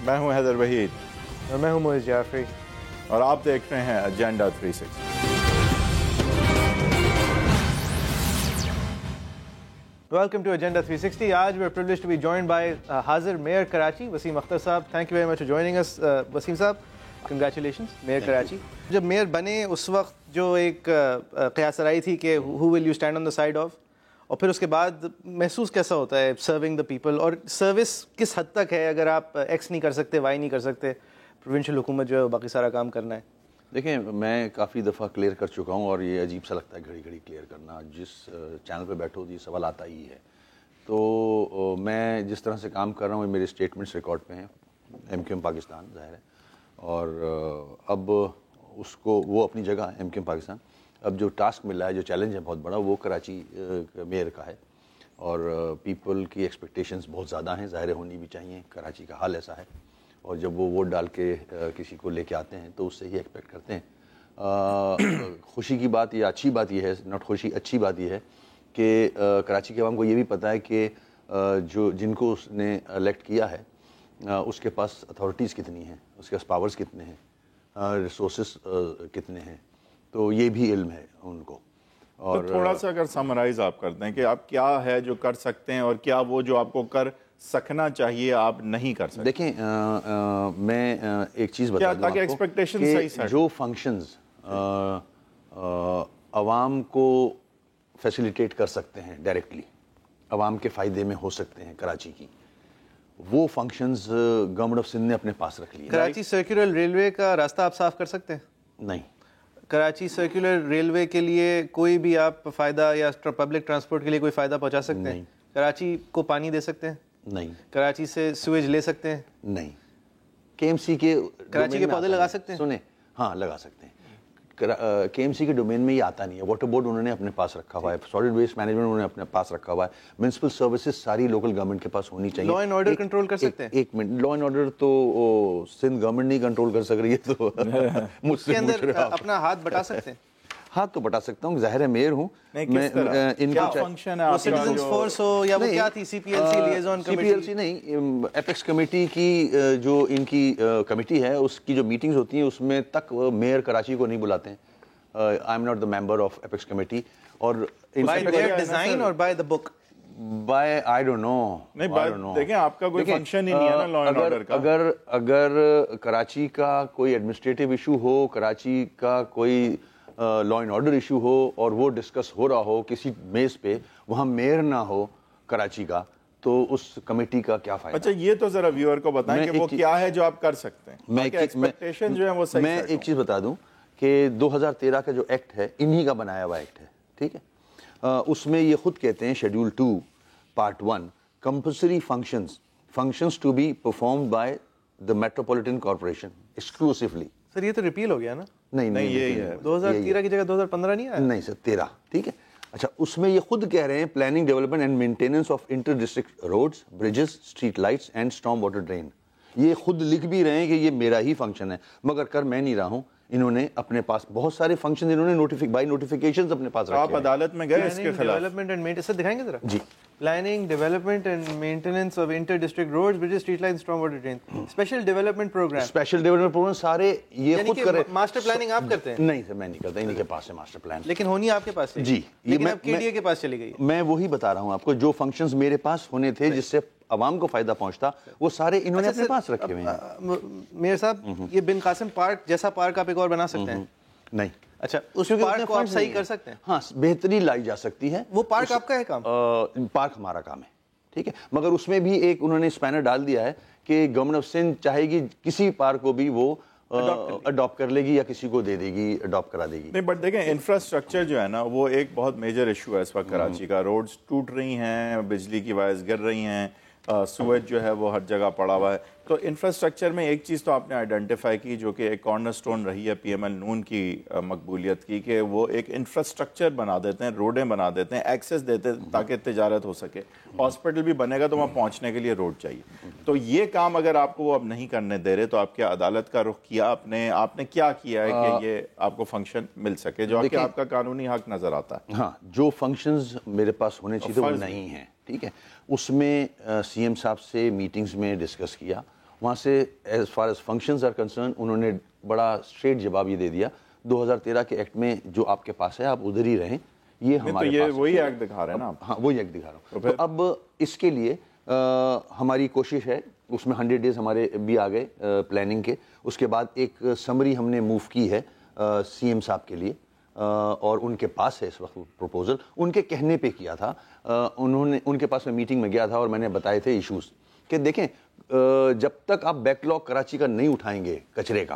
میں ہوں حیدر وحید اور میں ہوں معز جعفری اور آپ دیکھ رہے ہیں ایجنڈا 360۔ Welcome to Agenda 360. آج we're privileged to be joined by حاضر میئر کراچی وسیم اختر صاحب. Thank you very much for joining us. Wasim صاحب congratulations میئر کراچی. جب میئر بنے اس وقت جو ایک قیاس آرائی تھی کہ who will you stand on the side of، اور پھر اس کے بعد محسوس کیسا ہوتا ہے سرونگ دا پیپل، اور سروس کس حد تک ہے اگر آپ ایکس نہیں کر سکتے، وائی نہیں کر سکتے، پروونشل حکومت جو ہے باقی سارا کام کرنا ہے؟ دیکھیں میں کافی دفعہ کلیئر کر چکا ہوں اور یہ عجیب سا لگتا ہے گھڑی گھڑی کلیئر کرنا، جس چینل پہ بیٹھو یہ سوال آتا ہی ہے۔ تو میں جس طرح سے کام کر رہا ہوں میرے اسٹیٹمنٹس ریکارڈ پہ ہیں، ایم کیو ایم پاکستان ظاہر ہے، اور اب اس کو وہ اپنی جگہ ایم کیو ایم پاکستان، اب جو ٹاسک ملا ہے، جو چیلنج ہے بہت بڑا، وہ کراچی میئر کا ہے، اور پیپل کی ایکسپیکٹیشنز بہت زیادہ ہیں، ظاہر ہونی بھی چاہیے، کراچی کا حال ایسا ہے، اور جب وہ ووٹ ڈال کے کسی کو لے کے آتے ہیں تو اس سے ہی ایکسپیکٹ کرتے ہیں۔ خوشی کی بات یا اچھی بات یہ ہے، ناٹ خوشی، اچھی بات یہ ہے کہ کراچی کے عوام کو یہ بھی پتہ ہے کہ جن کو اس نے الیکٹ کیا ہے اس کے پاس اتھارٹیز کتنی ہیں، اس کے پاس پاورز کتنے ہیں، ریسورسز کتنے ہیں، تو یہ بھی علم ہے ان کو۔ اور تھوڑا سا اگر سمرائز آپ کرتے ہیں کہ آپ کیا ہے جو کر سکتے ہیں اور کیا وہ جو آپ کو کر سکنا چاہیے آپ نہیں کر سکتے؟ دیکھیں میں ایک چیز بتا دوں آپ کو کہ جو فنکشنز عوام کو فیسیلیٹیٹ کر سکتے ہیں ڈائریکٹلی، عوام کے فائدے میں ہو سکتے ہیں کراچی کی، وہ فنکشنز گورنمنٹ آف سندھ نے اپنے پاس رکھ لیے۔ کراچی سرکولر ریلوے کا راستہ آپ صاف کر سکتے ہیں؟ نہیں۔ کراچی سرکولر ریلوے کے لیے کوئی بھی آپ فائدہ یا پبلک ٹرانسپورٹ کے لیے کوئی فائدہ پہنچا سکتے ہیں؟ کراچی کو پانی دے سکتے ہیں؟ نہیں۔ کراچی سے سویج لے سکتے ہیں؟ نہیں۔ کے ایم سی کے کراچی کے پودے لگا سکتے ہیں؟ سنیں، ہاں لگا سکتے ہیں۔ کے ایم سی کے ڈومین میں یہ آتا نہیں ہے، واٹر بورڈ انہوں نے اپنے پاس رکھا ہوا ہے، سالڈ ویسٹ مینجمنٹ انہوں نے اپنے پاس رکھا ہوا ہے، میونسپل سروسز ساری لوکل گورنمنٹ کے پاس ہونی چاہیے۔ لا اینڈ آرڈر کنٹرول کر سکتے ہیں؟ ایک منٹ، لا اینڈ آرڈر تو سندھ گورنمنٹ نہیں کنٹرول کر سک رہی ہے، تو مجھ سے اندر اپنا ہاتھ بٹا سکتے ہیں؟ ہاتھ تو بٹا سکتا ہوں، ظاہر ہے میئر ہوں میں، ان کیا فنکشن ہے آپ کا؟ سٹیزنز فورس ہو یا وہ کیا تھی، سی P L C liaison committee? سی پی ایل سی نہیں، ایپیکس کمیٹی کی جو ان کی کمیٹی ہے، اس کی جو میٹنگز ہوتی ہیں اس میں تک میئر کراچی کو نہیں بلاتے ہیں۔ I am not the member of apex committee, اور بائی دیئر ڈیزائن اور by the book? By I don't know. دیکھیں آپ کا کوئی فنکشن ہی نہیں ہے نا لا اینڈ آرڈر کا۔ اگر کراچی کا کوئی ایڈمنسٹریٹو ایشو ہو، کراچی کا کوئی لا اینڈ آرڈر ایشو ہو اور وہ ڈسکس ہو رہا ہو کسی میز پہ، وہاں میئر نہ ہو کراچی کا، تو اس کمیٹی کا کیا فائدہ؟ اچھا یہ تو ذرا ویور کو بتائیں کہ وہ کیا ہے جو آپ کر سکتے ہیں، میں ایک چیز بتا دوں کہ 2013 کا جو ایکٹ ہے انہی کا بنایا ہوا ایکٹ ہے، ٹھیک ہے، اس میں یہ خود کہتے ہیں schedule 2 part 1 compulsory functions to be performed by the metropolitan corporation exclusively. Sir یہ تو ریپیل ہو گیا نا؟ نہیں، یہی ہے 2013 کی جگہ 2015 نہیں آیا؟ نہیں سر، 13، ٹھیک ہے۔ اچھا اس میں یہ خود کہہ رہے ہیں planning development and maintenance of inter district roads, bridges, street lights and storm water drain, یہ خود لکھ بھی رہے ہیں کہ یہ میرا ہی فنکشن ہے، مگر کر میں نہیں رہا ہوں، انہوں نے اپنے پاس بہت سارے فنکشن انہوں نے بائی نوٹیفیکیشنز اپنے پاس رکھے ہیں۔ آپ عدالت میں گئے اس کے خلاف؟ ڈیولپمنٹ اینڈ مینٹیننس، سر دکھائیں گے ذرا؟ جی۔ Planning development and maintenance of inter district roads, bridges, street lights, storm water drain, special development programme سارے یہ خود کرے۔ ماسٹر پلاننگ آپ کرتے ہیں؟ نہیں سر میں نہیں کرتا، انہی کے پاس ہے ماسٹر پلان، لیکن ہونی آپ کے پاس ہے؟ جی، لیکن اب کے ڈی اے کے پاس چلی گئی۔ میں وہی بتا رہا ہوں آپ کو، جو فنکشنز میرے پاس ہونے تھے جس سے عوام کو فائدہ پہنچتا، وہ سارے انہوں نے اپنے پاس رکھے ہوئے ہیں۔ میئر صاحب یہ بن قاسم پارک جیسا پارک آپ ایک اور بنا سکتے ہیں؟ نہیں۔ اچھا اس پارک کو آپ صحیح کر سکتے ہیں؟ ہاں بہتری لائی جا سکتی ہے۔ وہ پارک آپ کا ہے کام؟ پارک ہمارا کام ہے، ٹھیک ہے، مگر اس میں بھی ایک انہوں نے اسپینر ڈال دیا ہے کہ گورنمنٹ آف سندھ چاہے گی کسی پارک کو بھی وہ اڈاپٹ کر لے گی یا کسی کو دے دے گی، اڈاپٹ کرا دے گی۔ نہیں بٹ دیکھیں انفراسٹرکچر جو ہے نا وہ ایک بہت میجر ایشو ہے اس وقت کراچی کا، روڈز ٹوٹ رہی ہیں، بجلی کی وائرز گر رہی ہیں، سویج جو ہے وہ ہر جگہ پڑا ہوا ہے، تو انفراسٹرکچر میں ایک چیز تو آپ نے آئیڈینٹیفائی کی جو کہ ایک کارنر سٹون رہی ہے پی ایم ایل نون کی مقبولیت کی، کہ وہ ایک انفراسٹرکچر بنا دیتے ہیں، روڈیں بنا دیتے ہیں، ایکسیس دیتے ہیں تاکہ تجارت ہو سکے، ہاسپٹل بھی بنے گا تو وہاں پہنچنے کے لیے روڈ چاہیے، تو یہ کام اگر آپ کو وہ اب نہیں کرنے دے رہے تو آپ کیا عدالت کا رخ کیا آپ نے کیا کیا ہے کہ یہ آپ کو فنکشن مل سکے جو کہ آپ کا قانونی حق نظر آتا ہے؟ ہاں جو فنکشنز میرے پاس ہونے چاہیے وہ نہیں ہیں، ٹھیک ہے، اس میں سی ایم صاحب سے میٹنگز میں ڈسکس کیا، وہاں سے as far as functions are concern انہوں نے بڑا اسٹریٹ جواب یہ دے دیا 2013 کے ایکٹ میں جو آپ کے پاس ہے آپ ادھر ہی رہیں, یہ ہمارے پاس وہی ایکٹ دکھا رہے ہیں نا آپ. ہاں وہی ایکٹ دکھا رہا ہوں. تو اب اس کے لیے ہماری کوشش ہے, اس میں 100 days ہمارے بھی آ گئے پلاننگ کے. اس کے بعد ایک سمری ہم نے موو کی ہے سی ایم صاحب کے لیے, اور ان کے پاس ہے اس وقت پروپوزل. ان کے کہنے پہ کیا تھا, انہوں نے ان کے پاس میں میٹنگ میں گیا تھا اور میں نے بتائے تھے ایشوز کہ دیکھیں جب تک آپ بیک لاگ کراچی کا نہیں اٹھائیں گے کچرے کا,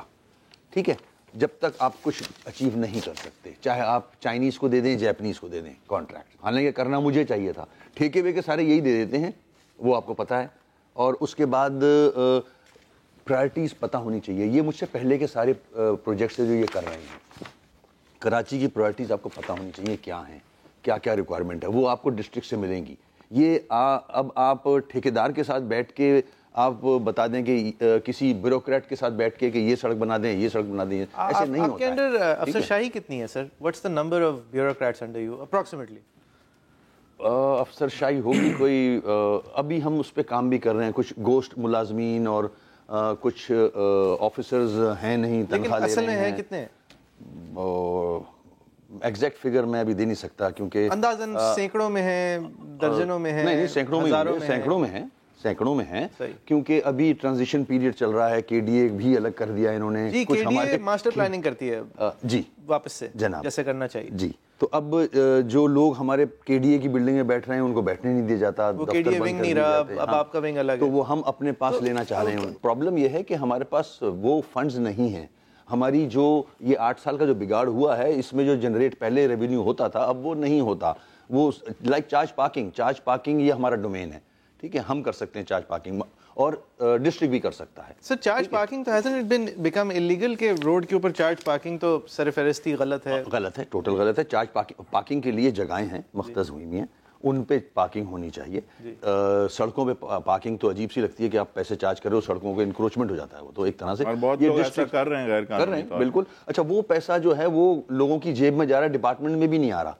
ٹھیک ہے, جب تک آپ کچھ اچیو نہیں کر سکتے, چاہے آپ چائنیز کو دے دیں جیپنیز کو دے دیں کانٹریکٹ. حالانکہ کرنا مجھے چاہیے تھا, ٹھیکے وے کے سارے یہی دے دیتے ہیں, وہ آپ کو پتہ ہے. اور اس کے بعد پرائرٹیز پتہ ہونی چاہیے. یہ مجھ سے پہلے کے سارے پروجیکٹس جو یہ کر رہے ہیں, کراچی کی پرائرٹیز آپ کو پتہ ہونی چاہیے کیا ہیں, کیا کیا ریکوائرمنٹ ہے, وہ آپ کو ڈسٹرکٹ سے ملیں گی. یہ اب آپ ٹھیکیدار کے ساتھ بیٹھ کے آپ بتا دیں کہ کسی بیوروکریٹ کے ساتھ بیٹھ کے کہ یہ سڑک بنا دیں, یہ سڑک بنا دیں, ایسے نہیں ہوتا. آپ کے انڈر افسر شاہی کتنی ہے sir? What's the number of bureaucrats under you approximately? افسر شاہی ہوگی کوئی, ابھی ہم اس پہ کام بھی کر رہے ہیں. کچھ گوشت ملازمین اور کچھ آفیسرز ہیں نہیں, تنخواہ لے رہے ہیں. اصل میں ہیں کتنے؟ ایگزیکٹ فگر میں ابھی دے نہیں سکتا کیونکہ اندازاً سینکڑوں میں ہیں, درجنوں میں ہیں. نہیں, سینکڑوں میں ہیں کیونکہ ابھی ٹرانزیشن پیریڈ چل رہا ہے. کے ڈی اے بھی الگ کر دیا انہوں نے. جی, کے ڈی اے ماسٹر پلاننگ کرتی ہے جی واپس سے جناب, جیسے کرنا چاہیے. جی, تو اب جو لوگ ہمارے کے ڈی اے کی بلڈنگ میں بیٹھ رہے ہیں ان کو بیٹھنے نہیں دیا جاتا. وہ کے ڈی اے ونگ نہیں رہا, اب آپ کا ونگ الگ ہے, تو وہ ہم اپنے پاس لینا چاہ رہے ہیں. پرابلم یہ ہے کہ ہمارے پاس وہ فنڈز نہیں ہیں. ہماری جو یہ 8 سال کا جو بگاڑ ہوا ہے, اس میں جو جنریٹ پہلے ریونیو ہوتا تھا اب وہ نہیں ہوتا. وہ لائک چارج پارکنگ یہ ہمارا ڈومین ہے, ٹھیک ہے, ہم کر سکتے ہیں چارج پارکنگ, اور ڈسٹرکٹ بھی کر سکتا ہے. سر چارج پارکنگ تو hasn't it been become illegal کہ روڈ کے اوپر چارج پارکنگ تو سرفہرستی غلط ہے؟ غلط ہے, ٹوٹل غلط ہے. چارج پارکنگ کے لیے جگہیں ہیں مختص ہوئی ہوئی ہیں, ان پہ پارکنگ ہونی چاہیے. سڑکوں پہ پارکنگ تو عجیب سی لگتی ہے کہ آپ پیسے چارج کرو, سڑکوں کو انکروچمنٹ ہو جاتا ہے. وہ تو ایک طرح سے بہت لوگ ایسا کر رہے ہیں, غیر قانونی طور پر. بالکل. اچھا, وہ پیسہ جو ہے وہ لوگوں کی جیب میں جا رہا ہے, ڈپارٹمنٹ میں بھی نہیں آ رہا.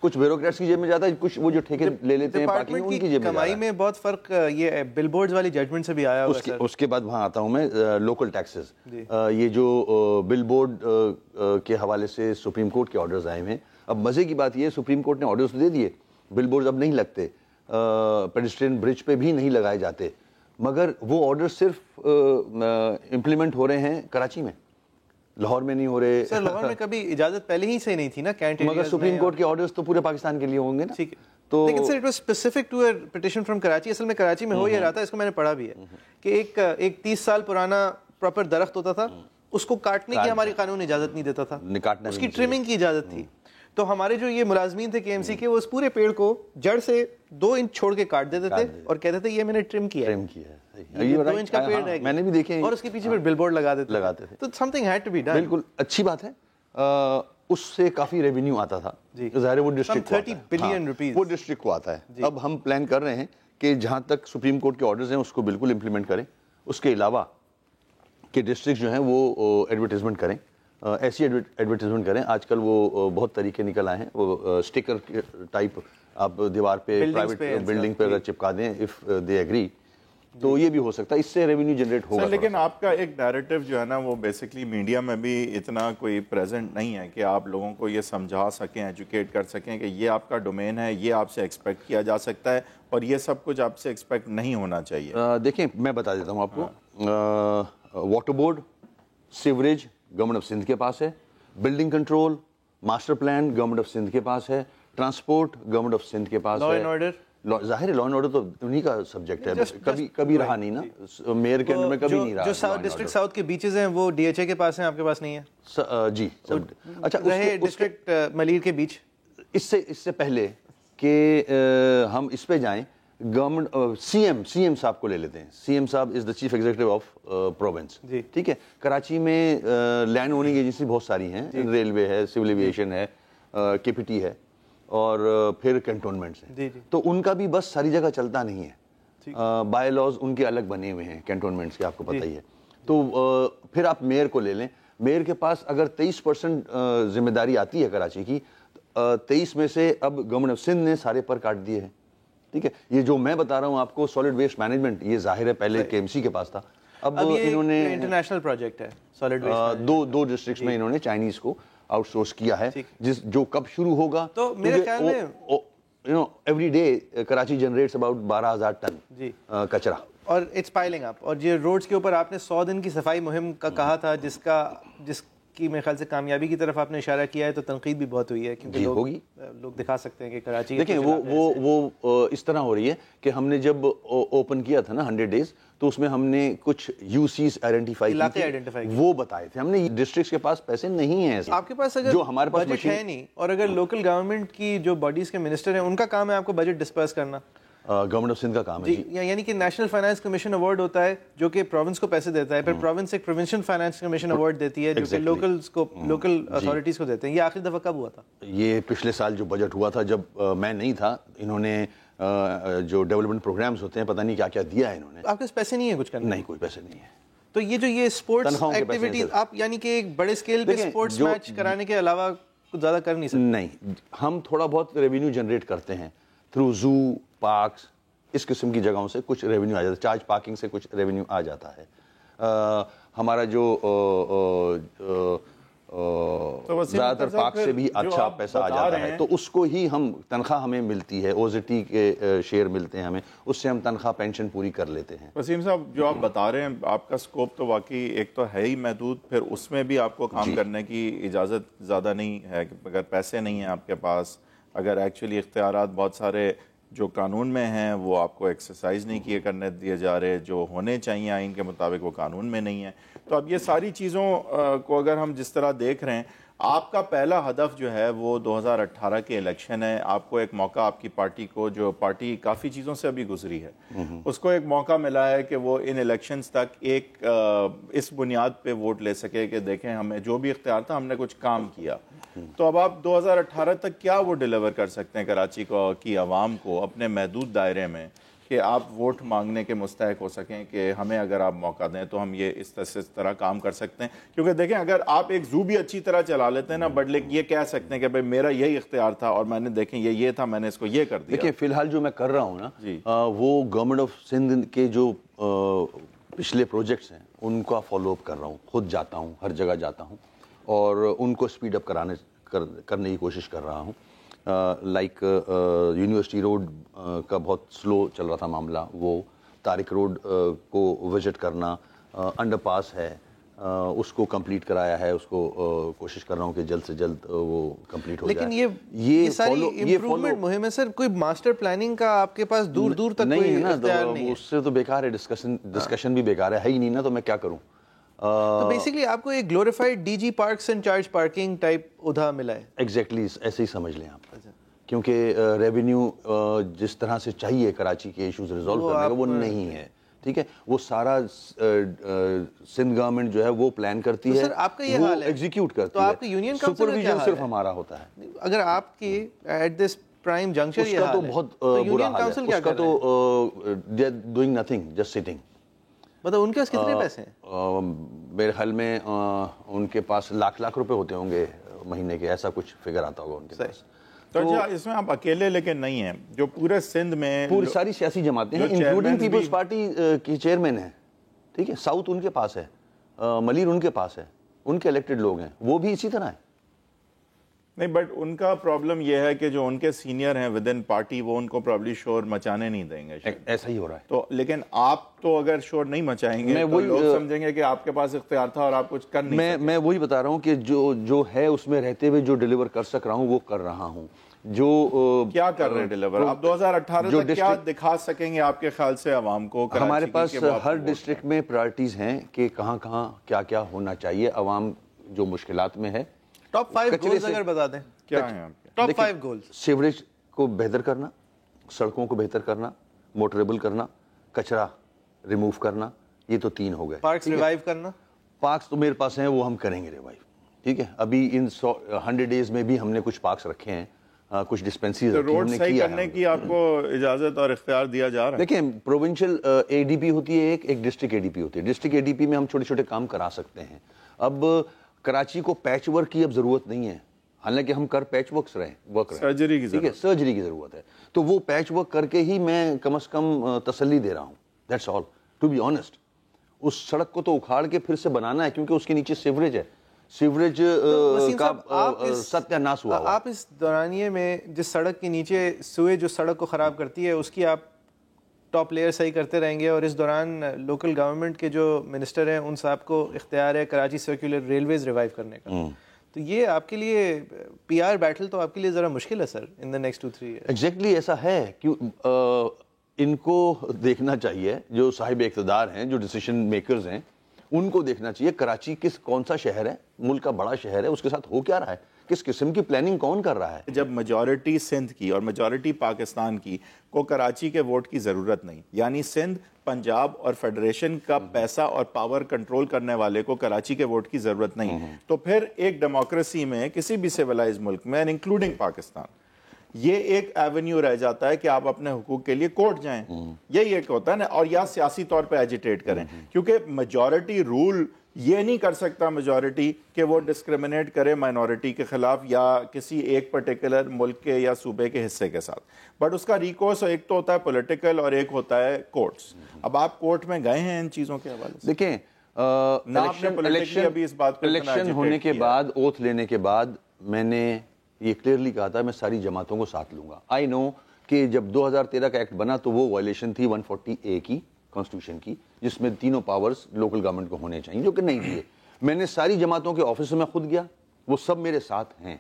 کچھ بیوروکریٹس کی جیب میں جاتا ہے, کچھ وہ جو ٹھیکے لے لیتے ہیں پارکنگ ان کی جیب میں. کمائی میں بہت فرق یہ بل بورڈز والی ججمنٹ سے بھی آیا ہوگا سر. اس کے بعد وہاں آتا ہوں میں, لوکل ٹیکسز. یہ جو بل بورڈ کے حوالے سے سپریم کورٹ کے آرڈرز آئے ہیں. اب مزے کی بات یہ ہے, سپریم کورٹ نے آرڈرز دے دیے, بل بورڈز اب نہیں لگتے, پیڈسٹرین برج پہ بھی نہیں لگائے جاتے, مگر وہ آرڈر صرف امپلیمنٹ ہو رہے ہیں کراچی میں, لاہور میں نہیں ہو رہے. سر لاہور میں کبھی اجازت پہلے ہی سے نہیں تھی نا کینٹ ایریاز میں, مگر سپریم کورٹ کے آرڈرز تو پورے پاکستان کے لیے ہوں گے نا. ٹھیک ہے, تو لیکن sir it was specific to a petition from Karachi. اصل میں کراچی میں ہو یہ رہا تھا, اس کو میں نے پڑھا بھی ہے, کہ ایک 30 سال پرانا پراپر درخت ہوتا تھا, اس کو کاٹنے کی ہماری قانون اجازت نہیں دیتا تھا, اس کی ٹرمنگ کی اجازت تھی. تو ہمارے جو یہ ملازمین تھے کے ایم سی کے, وہ اس پورے پیڑ کو جڑ سے 2 انچ چھوڑ کے کاٹ دیتے تھے اور کہتے تھے یہ میں نے ٹرم کیا ہے, 2 انچ کا پیڑ رہ گیا. میں نے بھی دیکھے, اور اس کے پیچھے پھر بل بورڈ لگاتے تھے. تو something had to be done. بالکل اچھی بات ہے, اس سے کافی ریونیو آتا تھا. ظاہر ہے وہ ڈسٹرکٹ کو 30 بلین روپیز وہ ڈسٹرکٹ کو آتا ہے. اب ہم پلان کر رہے ہیں کہ جہاں تک سپریم کورٹ کے آرڈرز ہیں اس کو بالکل امپلیمنٹ کریں. اس کے علاوہ کہ ڈسٹرکٹ جو ہیں وہ ایڈورٹیزمنٹ کریں, ایسی ایڈورٹیزمنٹ کریں. آج کل وہ بہت طریقے نکل آئے ہیں, وہ اسٹیکر ٹائپ آپ دیوار پہ پرائیویٹ بلڈنگ پہ اگر چپکا دیں, اف دے ایگری, تو یہ بھی ہو سکتا ہے, اس سے ریونیو جنریٹ ہوگا. لیکن آپ کا ایک ڈائریکٹو جو ہے نا وہ بیسکلی میڈیا میں بھی اتنا کوئی پریزنٹ نہیں ہے کہ آپ لوگوں کو یہ سمجھا سکیں, ایجوکیٹ کر سکیں کہ یہ آپ کا ڈومین ہے, یہ آپ سے ایکسپیکٹ کیا جا سکتا ہے اور یہ سب کچھ آپ سے ایکسپیکٹ نہیں ہونا چاہیے. دیکھیں میں بتا دیتا ہوں آپ کو, water board, sewerage government of Sindh کے پاس ہے, building control master plan government of Sindh کے پاس ہے, ٹرانسپورٹ گورنمنٹ آف سندھ کے پاس ہے. لا اینڈ آرڈر, ظاہر ہے لا اینڈ آرڈر تو انہی کا سبجیکٹ ہے, کبھی رہا نہیں نا, میئر کے انڈر میں کبھی نہیں رہا. جو ڈسٹرکٹ ساؤتھ کے بیچز ہیں وہ ڈی ایچ اے کے پاس ہیں, آپ کے پاس نہیں ہے؟ جی. اچھا, رہے ڈسٹرکٹ ملیر کے بیچ. اس سے پہلے کہ ہم اس پہ جائیں, گورنمنٹ سی ایم صاحب کو لے لیتے ہیں. سی ایم صاحب از دا چیف ایگزیکٹو آف پروونس, ٹھیک ہے. کراچی میں لینڈ اوننگ ایجنسی بہت ساری ہیں, ریلوے ہے, سول ایویشن ہے, کے پی ٹی ہے, اور پھر کنٹونمنٹس ہیں. تو ان کا بھی بس ساری جگہ چلتا نہیں ہے, بائی لاز ان کے الگ بنے ہوئے ہیں کنٹونمنٹس کے, آپ کو پتہ ہی ہے. تو پھر آپ میئر کو لے لیں, میئر کے پاس اگر 23% ذمہ داری آتی ہے کراچی کی, 23 میں سے اب گورنمنٹ آف سندھ نے سارے پر کاٹ دیے ہیں, ٹھیک ہے. یہ جو میں بتا رہا ہوں آپ کو سالڈ ویسٹ مینجمنٹ, یہ ظاہر ہے پہلے کے ایم سی کے پاس تھا, اب انہوں نے انٹرنیشنل پروجیکٹ ہے سالڈ ویسٹ دو ڈسٹرکٹس میں انہوں نے چائنیز کو آؤٹ سورس کیا ہے, جو کب شروع ہوگا. تو میرے خیال میں every day Karachi generates about 12,000 ton کچرا, اور اٹس پائلنگ اپ. اور یہ روڈز کے اوپر آپ نے 100 دن کی صفائی مہم کا کہا تھا, جس کی میرے خیال سے کامیابی کی طرف آپ نے اشارہ کیا ہے, تو تنقید بھی بہت ہوئی ہے کیونکہ لوگ دکھا سکتے ہیں کہ کراچی دیکھیں وہ اس طرح ہو رہی ہے کہ ہم نے جب اوپن کیا تھا نا 100 days, تو اس میں ہم نے کچھ یوسیز آئیڈینٹیفائی کیے, وہ بتائے تھے ہم نے. ڈسٹرکٹس کے پاس پیسے نہیں ہیں آپ کے پاس, اگر جو ہمارے پاس بجٹ ہے نہیں, اور اگر لوکل گورنمنٹ کی جو باڈیز کے منسٹر ہیں ان کا کام ہے آپ کو بجٹ ڈسپرس کرنا, گورنمنٹ آف سندھ کا کام ہے, یعنی کہ نیشنل فائنانس کمیشن ایوارڈ ہوتا ہے جو کہ پروونس کو پیسے دیتا ہے, پھر پروونس ایک پروونشل فائنانس کمیشن ایوارڈ دیتی ہے جو کہ لوکل اتھارٹیز کو دیتے ہیں. یہ آخری دفعہ کب ہوا تھا؟ یہ پچھلے سال جو بجٹ ہوا تھا, جب میں نہیں تھا, انہوں نے جو ڈیولپمنٹ پروگرامز ہوتے ہیں پتہ نہیں کیا کیا دیا ہے انہوں نے. آپ کے پاس پیسے نہیں ہیں کچھ کرنے؟ نہیں, کوئی پیسے نہیں ہے. تو یہ اسپورٹس ایکٹیویٹیز آپ یعنی کہ ایک بڑے اسکیل پہ اسپورٹس میچ کرانے کے علاوہ کچھ زیادہ کر نہیں سکتے؟ نہیں, ہم تھوڑا بہت ریونیو جنریٹ کرتے ہیں تھرو زو, پارکس, اس قسم کی جگہوں سے کچھ ریونیو آ جاتا ہے, چارج پارکنگ سے کچھ ریونیو آ جاتا ہے. ہمارا جو زیادہ تر پارک سے بھی اچھا پیسہ آ جاتا ہے, تو اس کو ہی ہم تنخواہ ہمیں ملتی ہے, اوزٹی کے شیئر ملتے ہیں ہمیں, اس سے ہم تنخواہ پینشن پوری کر لیتے ہیں. وسیم صاحب, جو آپ بتا رہے ہیں آپ کا سکوپ تو واقعی ایک تو ہے ہی محدود, پھر اس میں بھی آپ کو کام کرنے کی اجازت زیادہ نہیں ہے. اگر پیسے نہیں ہیں آپ کے پاس, اگر ایکچولی اختیارات بہت سارے جو قانون میں ہیں وہ آپ کو ایکسرسائز نہیں کیے کرنے دیے جا رہے, جو ہونے چاہیے آئین کے مطابق وہ قانون میں نہیں ہے. تو اب یہ ساری چیزوں کو اگر ہم جس طرح دیکھ رہے ہیں, آپ کا پہلا ہدف جو ہے وہ 2018 کے الیکشن ہے. آپ کو ایک موقع, آپ کی پارٹی کو, جو پارٹی کافی چیزوں سے ابھی گزری ہے, اس کو ایک موقع ملا ہے کہ وہ ان الیکشنز تک ایک اس بنیاد پہ ووٹ لے سکے کہ دیکھیں ہمیں جو بھی اختیار تھا ہم نے کچھ کام کیا. تو اب آپ 2018 تک کیا وہ ڈیلیور کر سکتے ہیں کراچی کی عوام کو اپنے محدود دائرے میں, کہ آپ ووٹ مانگنے کے مستحق ہو سکیں کہ ہمیں اگر آپ موقع دیں تو ہم یہ اس طرح کام کر سکتے ہیں. کیونکہ دیکھیں اگر آپ ایک زو بھی اچھی طرح چلا لیتے ہیں نا, بٹ یہ کہہ سکتے ہیں کہ بھائی میرا یہی اختیار تھا اور میں نے دیکھیں یہ تھا, میں نے اس کو یہ کر دیا. دیکھیں فی الحال جو میں کر رہا ہوں نا, وہ گورنمنٹ آف سندھ کے جو پچھلے پروجیکٹس ہیں ان کا فالو اپ کر رہا ہوں. خود جاتا ہوں, ہر جگہ جاتا ہوں اور ان کو اسپیڈ اپ کرنے کی کوشش کر رہا ہوں. لائک یونیورسٹی روڈ کا بہت سلو چل رہا تھا معاملہ, وہ طارق روڈ کو وزٹ کرنا, انڈر پاس ہے اس کو کمپلیٹ کرایا ہے, اس کو کوشش کر رہا ہوں کہ جلد سے جلد وہ کمپلیٹ ہو جائے. لیکن یہ ساری امپروومنٹ مہم ہے سر, کوئی ماسٹر پلاننگ کا آپ کے پاس دور دور تک نہیں ہے نا, اس سے تو بیکار ہے, ڈسکشن بھی بیکار ہے ہی نہیں نا, تو میں کیا کروں. تو بیسیکلی آپ کو ایک glorified D G parks and charge parking type عہدہ ملا ہے. ایگزیکٹلی ایسے ہی سمجھ لیں آپ, کیونکہ ریونیو جس طرح سے چاہیے کراچی کے ایشوز ریزالو کرنے کا وہ نہیں ہے. ٹھیک ہے, وہ سارا سندھ گورنمنٹ جو ہے وہ پلان کرتی ہے, آپ کا یہ حال ہے ایگزیکیوٹ کرتی ہے, تو آپ کی یونین کاؤنسل سپرویژن صرف ہمارا ہوتا ہے. اگر آپ کی ایٹ دس پرائم جنکشن اس کا تو بہت برا حال ہے, اس کا تو they are doing nothing, just sitting. مطلب ان کے پاس کتنے پیسے ہیں؟ میرے خیال میں ان کے پاس لاکھ روپے ہوتے ہوں گے مہینے کے, ایسا کچھ فگر آتا ہوگا ان کے پاس. تو اس میں آپ اکیلے لیکن نہیں ہیں, جو پورے سندھ میں پوری ساری سیاسی جماعتیں ہیں, انکلوڈنگ پیپلز پارٹی کی چیئرمین ہیں. ٹھیک ہے, ساؤتھ ان کے پاس ہے, ملیر ان کے پاس ہے, ان کے الیکٹڈ لوگ ہیں, وہ بھی اسی طرح ہیں. نہیں, بٹ ان کا پرابلم یہ ہے کہ جو ان کے سینئر ہیں ود ان پارٹی, وہ ان کو پرابلی شور مچانے نہیں دیں گے. ایسا ہی ہو رہا ہے. تو لیکن آپ تو اگر شور نہیں مچائیں گے تو لوگ سمجھیں گے کہ آپ کے پاس اختیار تھا اور آپ کچھ کر نہیں سکتے. میں وہی بتا رہا ہوں کہ جو ہے اس میں رہتے ہوئے جو ڈیلیور کر سک رہا ہوں وہ کر رہا ہوں. جو کیا کر رہے ہیں ڈیلیور آپ 2018 تک کیا دکھا سکیں گے آپ کے خیال سے عوام کو؟ ہمارے پاس ہر ڈسٹرکٹ میں پرائرٹیز ہیں کہ کہاں کہاں کیا کیا ہونا چاہیے. عوام جو مشکلات میں ہے, ٹاپ 5 گولز اگر بتا دیں کیا ہیں آپ کے؟ ٹاپ 5 گولز: سیوریج کو بہتر کرنا, سڑکوں کو بہتر کرنا, موٹریبل کرنا, کچرا ریموو کرنا, یہ تو 3 ہو گئے. پارکس ریوائیو کرنا. پارکس تو میرے پاس ہیں, وہ ہم کریں گے ریوائیو. ٹھیک ہے, ابھی ان 100 ڈیز میں بھی ہم نے کچھ پارکس رکھے ہیں, کچھ ڈسپینسریز رکھی روڈ صحیح کرنے کی آپ کو اجازت اور اختیار دیا جا رہا ہے. دیکھیں پروونشل اے ڈی پی ہوتی ہے, ایک ڈسٹرکٹ اے ڈی پی ہوتی ہے. ڈسٹرکٹ اے ڈی پی میں ہم چھوٹے چھوٹے کام کرا سکتے ہیں. اب کراچی کو پیچ ورک کی اب ضرورت نہیں ہے, حالانکہ ہم پیچ ورکس رہے سرجری کی ضرورت. سرجری کی ضرورت ہے, تو وہ پیچ ورک کر کے ہی میں کم از کم تسلی دے رہا ہوں. That's all, to be honest. اس سڑک کو تو اکھاڑ کے پھر سے بنانا ہے کیونکہ اس کے نیچے سیوریج ہے, سیوریج کا ستیہ ناش ہوا. آپ اس دورانیے میں جس سڑک کے نیچے سوئے جو سڑک کو خراب کرتی ہے اس کی آپ ٹاپ لیئر صحیح کرتے رہیں گے, اور اس دوران لوکل گورنمنٹ کے جو منسٹر ہیں ان صاحب کو اختیار ہے کراچی سرکولر ریلویز ریوائیو کرنے کا, تو یہ آپ کے لیے پی آر بیٹل تو آپ کے لیے ذرا مشکل ہے سر ان دا نیکسٹ 2-3 ایئر. ایگزیکٹلی ایسا ہے کہ ان کو دیکھنا چاہیے, جو صاحب اقتدار ہیں, جو ڈیسیشن میکرز ہیں, ان کو دیکھنا چاہیے کراچی کون سا شہر ہے, ملک کا بڑا شہر ہے, اس کے ساتھ ہو کیا رہا ہے, کس قسم کی پلاننگ کون کر رہا ہے. جب میجورٹی سندھ کی اور میجورٹی پاکستان کی کو کراچی کے ووٹ کی ضرورت نہیں, یعنی سندھ, پنجاب اور فیڈریشن کا پیسہ اور پاور کنٹرول کرنے والے کو کراچی کے ووٹ کی ضرورت نہیں, تو پھر ایک ڈیموکریسی میں کسی بھی سیولائز ملک میں انکلوڈنگ پاکستان یہ ایک ایونیو رہ جاتا ہے کہ آپ اپنے حقوق کے لیے کورٹ جائیں, یہی ایک ہوتا ہے نا, اور یا سیاسی طور پہ ایجیٹیٹ کریں, کیونکہ میجورٹی رول یہ نہیں کر سکتا میجورٹی کہ وہ ڈسکریمنیٹ کرے مائنورٹی کے خلاف یا کسی ایک پرٹیکولر ملک کے یا صوبے کے حصے کے ساتھ, بٹ اس کا ریکورس ایک تو ہوتا ہے پولیٹیکل اور ایک ہوتا ہے کورٹس. اب آپ کورٹ میں گئے ہیں ان چیزوں کے حوالے سے؟ دیکھیں الیکشن ہونے کے بعد, اوتھ لینے کے بعد میں نے یہ کلیئرلی کہا تھا میں ساری جماعتوں کو ساتھ لوں گا. آئی نو کہ جب 2013 کا ایکٹ بنا تو وہ وائلیشن تھی 140A کی کانسٹیٹیوشن کی, جس میں تینوں پاورز لوکل گورنمنٹ کو ہونے چاہیے, جو کہ نہیں دیے. میں نے ساری جماعتوں کے آفسوں میں خود گیا, وہ سب میرے ساتھ ہیں,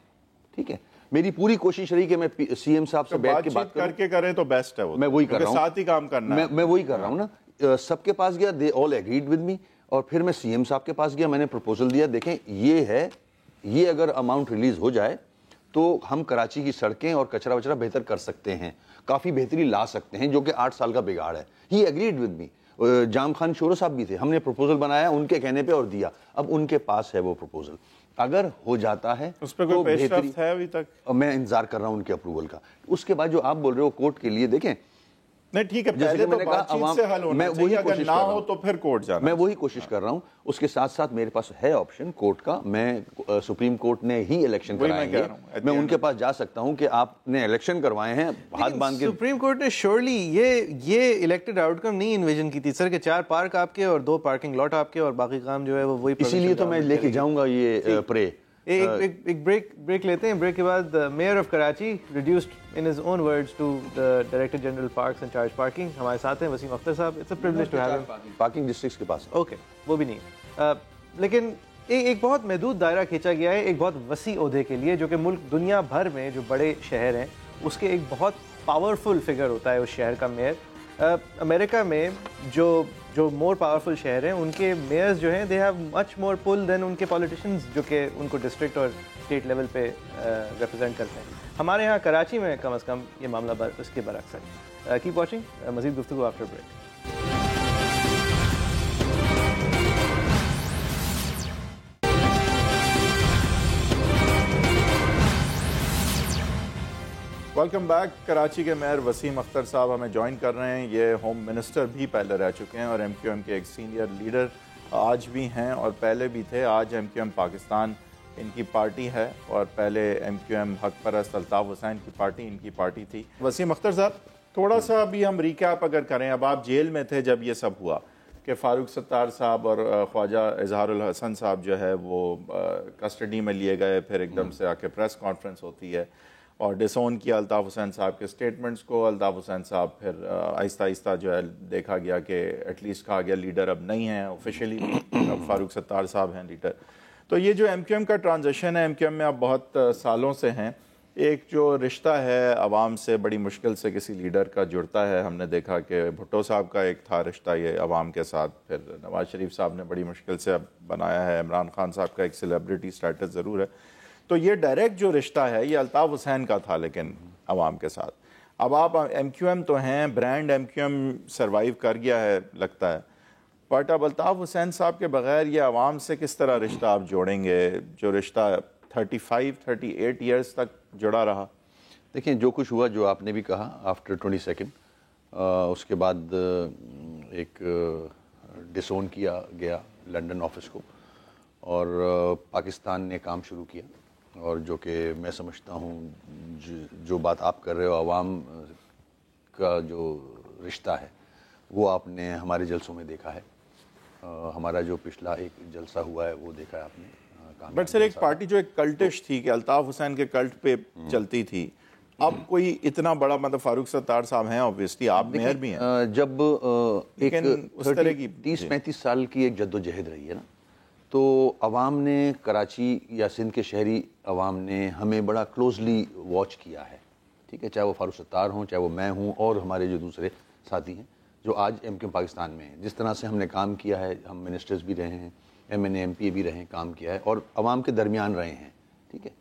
ٹھیک ہے. میری پوری کوشش رہی کہ میں سی ایم صاحب سے بیٹھ کے بات کر کے کریں تو بیسٹ ہے, میں وہی کر رہا ہوں, ساتھ ہی کام کرنا ہے, میں وہی کر رہا ہوں نا. سب کے پاس گیا, دے آل ایگریڈ ود می, اور پھر میں سی ایم صاحب کے پاس گیا, میں نے پروپوزل دیا, دیکھیں یہ ہے, یہ اگر اماؤنٹ ریلیز ہو جائے تو ہم کراچی کی سڑکیں اور کچرا وچرا بہتر کر سکتے ہیں, کافی بہتری لا سکتے ہیں, جو کہ 8 سال کا بگاڑ ہے. ہی ایگریڈ ود می. جام خان شورو صاحب بھی تھے, ہم نے پروپوزل بنایا ان کے کہنے پہ اور دیا, اب ان کے پاس ہے وہ پروپوزل. اگر ہو جاتا ہے اس پہ کوئی پیش رفت ہے ابھی تک؟ میں انتظار کر رہا ہوں ان کے اپروول کا. اس کے بعد جو آپ بول رہے ہو کورٹ کے لیے, دیکھیں نہیں ٹھیک ہے, پہلے تو بات چیت سے حل ہونا چاہیے, اگر نہ ہو تو پھر کورٹ جانا. میں وہی کوشش کر رہا ہوں. اس کے ساتھ ساتھ میرے پاس ہے آپشن کورٹ کا, میں سپریم کورٹ نے ہی الیکشن کرائے ہیں, میں ان کے پاس جا سکتا ہوں کہ آپ نے الیکشن کروائے ہیں ہاتھ باندھ کے. سپریم کورٹ نے شیورلی یہ الیکٹڈ آؤٹ کم نہیں انویژن کی تھی سر, کہ 4 پارک آپ کے اور 2 پارکنگ لاٹ آپ کے اور باقی کام جو ہے وہ وہی. اسی لیے تو میں لے کے جاؤں گا یہ پرے. ایک بریک لیتے ہیں. بریک کے بعد mayor of Karachi reduced in his own words to the director general parks and charge parking. ہمارے ساتھ ہیں Waseem Akhtar sahab. It's a privilege to have him. Parking districts کے پاس اوکے, وہ بھی نہیں, لیکن ایک بہت محدود دائرہ کھینچا گیا ہے ایک بہت وسیع عہدے کے لیے, جو کہ ملک دنیا بھر میں جو بڑے شہر ہیں اس کے ایک بہت پاورفل فگر ہوتا ہے اس شہر کا میئر. امریکہ میں جو مور پاورفل شہر ہیں ان کے میئرز جو ہیں دے ہیو مچ مور پل دین ان کے پولیٹیشنز جو کہ ان کو ڈسٹرکٹ اور اسٹیٹ لیول پہ ریپرزینٹ کرتے ہیں. ہمارے یہاں کراچی میں کم از کم یہ معاملہ اس کے برعکس ہے. کیپ واچنگ, مزید گفتگو after break. Welcome back. Karachi کے میئر وسیم اختر صاحب ہمیں جوائن کر رہے ہیں. یہ ہوم منسٹر بھی پہلے رہ چکے ہیں اور ایم کیو ایم کے ایک سینئر لیڈر آج بھی ہیں اور پہلے بھی تھے. آج ایم کیو ایم پاکستان ان کی پارٹی ہے اور پہلے ایم کیو ایم حق پرست الطاف حسین کی پارٹی ان کی پارٹی تھی. وسیم اختر صاحب, تھوڑا سا ابھی ہم ریکیپ اگر کریں, اب آپ جیل میں تھے جب یہ سب ہوا کہ فاروق ستار صاحب اور خواجہ اظہار الحسن صاحب جو ہے وہ کسٹڈی میں لیے گئے, پھر ایک دم سے آ کے پریس کانفرنس ہوتی ہے اور ڈسون کیا الطاف حسین صاحب کے سٹیٹمنٹس کو. الطاف حسین صاحب پھر آہستہ آہستہ جو ہے دیکھا گیا کہ ایٹ لیسٹ کہا گیا لیڈر اب نہیں ہیں آفیشیلی, اب فاروق ستار صاحب ہیں لیڈر. تو یہ جو ایم کیو ایم کا ٹرانزیشن ہے, ایم کیو ایم میں آپ بہت سالوں سے ہیں, ایک جو رشتہ ہے عوام سے بڑی مشکل سے کسی لیڈر کا جڑتا ہے. ہم نے دیکھا کہ بھٹو صاحب کا ایک تھا رشتہ یہ عوام کے ساتھ, پھر نواز شریف صاحب نے بڑی مشکل سے اب بنایا ہے, عمران خان صاحب کا ایک سیلیبریٹی سٹیٹس ضرور ہے. تو یہ ڈائریکٹ جو رشتہ ہے یہ الطاف حسین کا تھا لیکن عوام کے ساتھ. اب آپ ایم کیو ایم تو ہیں, brand M Q M survive کر گیا ہے لگتا ہے, بٹ اب الطاف حسین صاحب کے بغیر یہ عوام سے کس طرح رشتہ آپ جوڑیں گے, جو رشتہ 38 ایئرز تک جڑا رہا؟ دیکھیں جو کچھ ہوا, جو آپ نے بھی کہا, آفٹر 22 اس کے بعد ایک ڈسون کیا گیا لنڈن آفس کو اور پاکستان نے کام شروع کیا, اور جو کہ میں سمجھتا ہوں جو بات آپ کر رہے ہو عوام کا جو رشتہ ہے وہ آپ نے ہمارے جلسوں میں دیکھا ہے. ہمارا جو پچھلا ایک جلسہ ہوا ہے وہ دیکھا ہے آپ نے. بٹ سر ایک پارٹی جو ایک کلٹش تھی کہ الطاف حسین کے کلٹ پہ چلتی تھی, اب کوئی اتنا بڑا مطلب فاروق ستار صاحب ہیں اوبویسلی, آپ میئر بھی ہیں, جب ایک 30-35 سال کی ایک جد و جہد رہی ہے نا, تو عوام نے, کراچی یا سندھ کے شہری عوام نے ہمیں بڑا کلوزلی واچ کیا ہے, ٹھیک ہے, چاہے وہ فاروق ستار ہوں, چاہے وہ میں ہوں, اور ہمارے جو دوسرے ساتھی ہیں جو آج ایم کیو پاکستان میں ہیں. جس طرح سے ہم نے کام کیا ہے, ہم منسٹرز بھی رہے ہیں, M N A M P بھی رہے ہیں, کام کیا ہے اور عوام کے درمیان رہے ہیں, ٹھیک ہے,